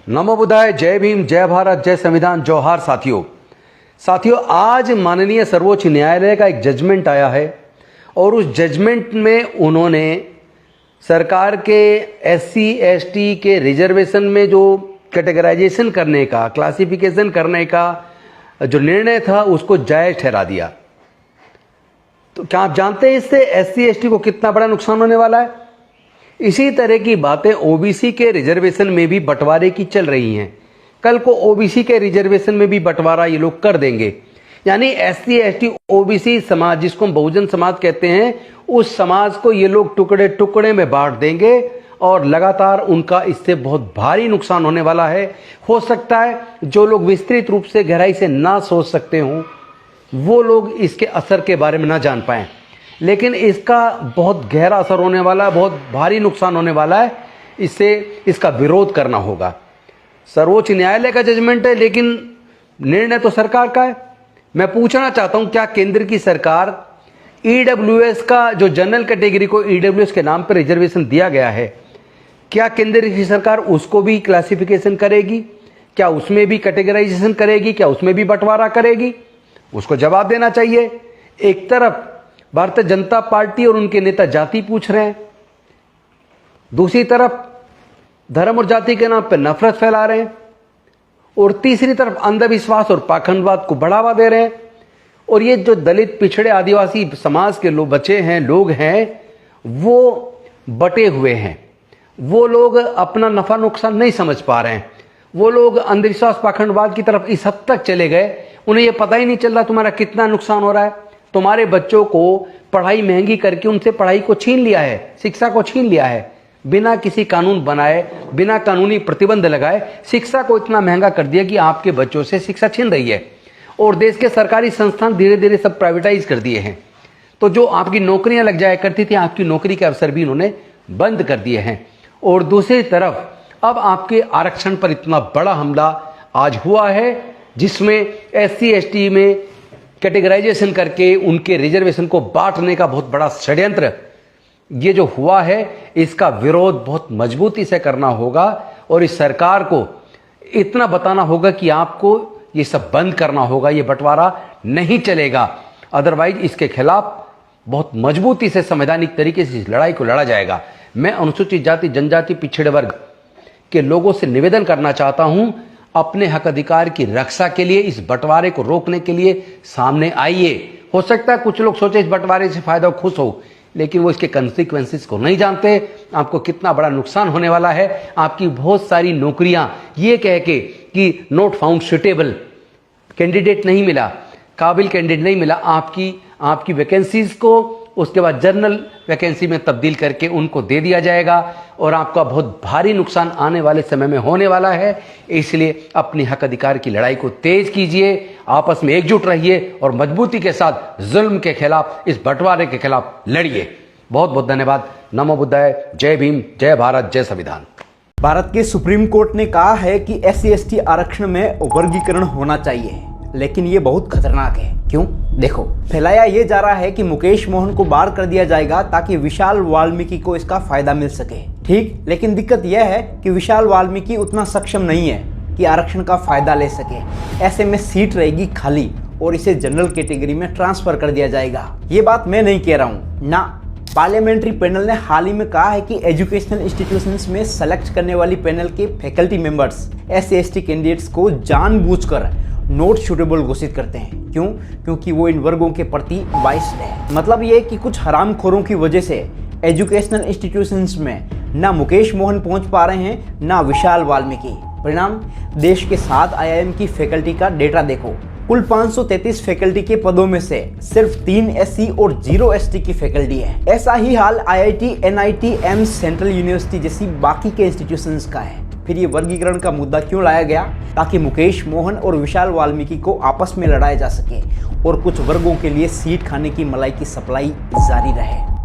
नमो बुद्धाय। जय भीम, जय भारत, जय संविधान, जोहार साथियों, आज माननीय सर्वोच्च न्यायालय का एक जजमेंट आया है और उस जजमेंट में उन्होंने सरकार के एससी एसटी के रिजर्वेशन में जो कैटेगराइजेशन करने का, क्लासिफिकेशन करने का जो निर्णय था उसको जायज़ ठहरा दिया। तो क्या आप जानते हैं इससे एससी एसटी को कितना बड़ा नुकसान होने वाला है? इसी तरह की बातें ओबीसी के रिजर्वेशन में भी बंटवारे की चल रही हैं। कल को ओबीसी के रिजर्वेशन में भी बंटवारा ये लोग कर देंगे। यानी एससी एसटी ओबीसी समाज, जिसको हम बहुजन समाज कहते हैं, उस समाज को ये लोग टुकड़े टुकड़े में बांट देंगे और लगातार उनका इससे बहुत भारी नुकसान होने वाला है। हो सकता है जो लोग विस्तृत रूप से गहराई से ना सोच सकते हों वो लोग इसके असर के बारे में ना जान पाएं, लेकिन इसका बहुत गहरा असर होने वाला है, बहुत भारी नुकसान होने वाला है। इसका विरोध करना होगा। सर्वोच्च न्यायालय का जजमेंट है लेकिन निर्णय तो सरकार का है। मैं पूछना चाहता हूं, क्या केंद्र की सरकार ईडब्ल्यूएस का, जो जनरल कैटेगरी को ईडब्ल्यूएस के नाम पर रिजर्वेशन दिया गया है, क्या केंद्र की सरकार उसको भी क्लासिफिकेशन करेगी? क्या उसमें भी कैटेगराइजेशन करेगी? क्या उसमें भी बंटवारा करेगी? उसको जवाब देना चाहिए। एक तरफ भारतीय जनता पार्टी और उनके नेता जाति पूछ रहे हैं, दूसरी तरफ धर्म और जाति के नाम पर नफरत फैला रहे हैं, और तीसरी तरफ अंधविश्वास और पाखंडवाद को बढ़ावा दे रहे हैं। और ये जो दलित, पिछड़े, आदिवासी समाज के लोग बचे हैं, लोग हैं, वो बटे हुए हैं। वो लोग अपना नफा नुकसान नहीं समझ पा रहे हैं। वो लोग अंधविश्वास, पाखंडवाद की तरफ इस हद तक चले गए, उन्हें ये पता ही नहीं चल रहा तुम्हारा कितना नुकसान हो रहा है। तुम्हारे बच्चों को पढ़ाई महंगी करके उनसे पढ़ाई को छीन लिया है, शिक्षा को छीन लिया है, बिना किसी कानून बनाए, बिना कानूनी प्रतिबंध लगाए शिक्षा को इतना महंगा कर दिया कि आपके बच्चों से शिक्षा छीन रही है। और देश के सरकारी संस्थान धीरे धीरे सब प्राइवेटाइज कर दिए हैं। तो जो आपकी नौकरियां लग जाया करती थी, आपकी नौकरी के अवसर भी इन्होंने बंद कर दिए हैं। और दूसरी तरफ अब आपके आरक्षण पर इतना बड़ा हमला आज हुआ है, जिसमें एससी एसटी में कैटेगराइजेशन करके उनके रिजर्वेशन को बांटने का बहुत बड़ा षड्यंत्र ये जो हुआ है, इसका विरोध बहुत मजबूती से करना होगा। और इस सरकार को इतना बताना होगा कि आपको ये सब बंद करना होगा, ये बंटवारा नहीं चलेगा। अदरवाइज इसके खिलाफ बहुत मजबूती से, संवैधानिक तरीके से इस लड़ाई को लड़ा जाएगा। मैं अनुसूचित जाति, जनजाति, पिछड़े वर्ग के लोगों से निवेदन करना चाहता हूं, अपने हक अधिकार की रक्षा के लिए, इस बंटवारे को रोकने के लिए सामने आइए। हो सकता है कुछ लोग सोचे इस बंटवारे से फायदा खुश हो, लेकिन वो इसके कंसिक्वेंसेस को नहीं जानते। आपको कितना बड़ा नुकसान होने वाला है। आपकी बहुत सारी नौकरियां ये कह के कि नॉट फाउंड सुटेबल, कैंडिडेट नहीं मिला, काबिल कैंडिडेट नहीं मिला, आपकी वैकेंसीज को उसके बाद जनरल वैकेंसी में तब्दील करके उनको दे दिया जाएगा और आपका बहुत भारी नुकसान आने वाले समय में होने वाला है। इसलिए अपने हक अधिकार की लड़ाई को तेज कीजिए, आपस में एकजुट रहिए और मजबूती के साथ जुल्म के खिलाफ, इस बंटवारे के खिलाफ लड़िए। बहुत बहुत धन्यवाद। नमो बुद्धाय। जय भीम, जय भारत, जय संविधान। भारत के सुप्रीम कोर्ट ने कहा है कि एससी एसटी आरक्षण में वर्गीकरण होना चाहिए, लेकिन ये बहुत खतरनाक है। क्यों? देखो, फैलाया ये जा रहा है कि मुकेश मोहन को बाहर कर दिया जाएगा ताकि विशाल वाल्मीकि को इसका फायदा मिल सके। ठीक, लेकिन दिक्कत यह है कि विशाल वाल्मीकि उतना सक्षम नहीं है कि आरक्षण का फायदा ले सके। ऐसे में सीट रहेगी खाली और इसे जनरल कैटेगरी में ट्रांसफर कर दिया जाएगा। ये बात मैं नहीं कह रहा हूँ ना, पार्लियामेंट्री पैनल ने हाल ही में कहा है कि एजुकेशनल इंस्टीट्यूशंस में सेलेक्ट करने वाली पैनल के faculty members SC ST candidates को जानबूझकर नॉट सूटेबल घोषित करते हैं। क्यों? क्योंकि वो इन वर्गों के प्रति बाइस्ड है। मतलब ये कि कुछ हरामखोरों की वजह से एजुकेशनल इंस्टीट्यूशंस में ना मुकेश मोहन पहुंच पा रहे हैं, ना विशाल वाल्मीकि। परिणाम, देश के 7 आईआईएम की फैकल्टी का डेटा देखो। कुल 533 फैकल्टी के पदों में से सिर्फ 3 एससी और 0 एसटी की फैकल्टी है। ऐसा ही हाल IIT, NIT, AIIMS, central university जैसी बाकी के इंस्टीट्यूशंस का है। फिर ये वर्गीकरण का मुद्दा क्यों लाया गया? ताकि मुकेश मोहन और विशाल वाल्मीकि को आपस में लड़ाया जा सके और कुछ वर्गों के लिए सीट खाने की मलाई की सप्लाई जारी रहे।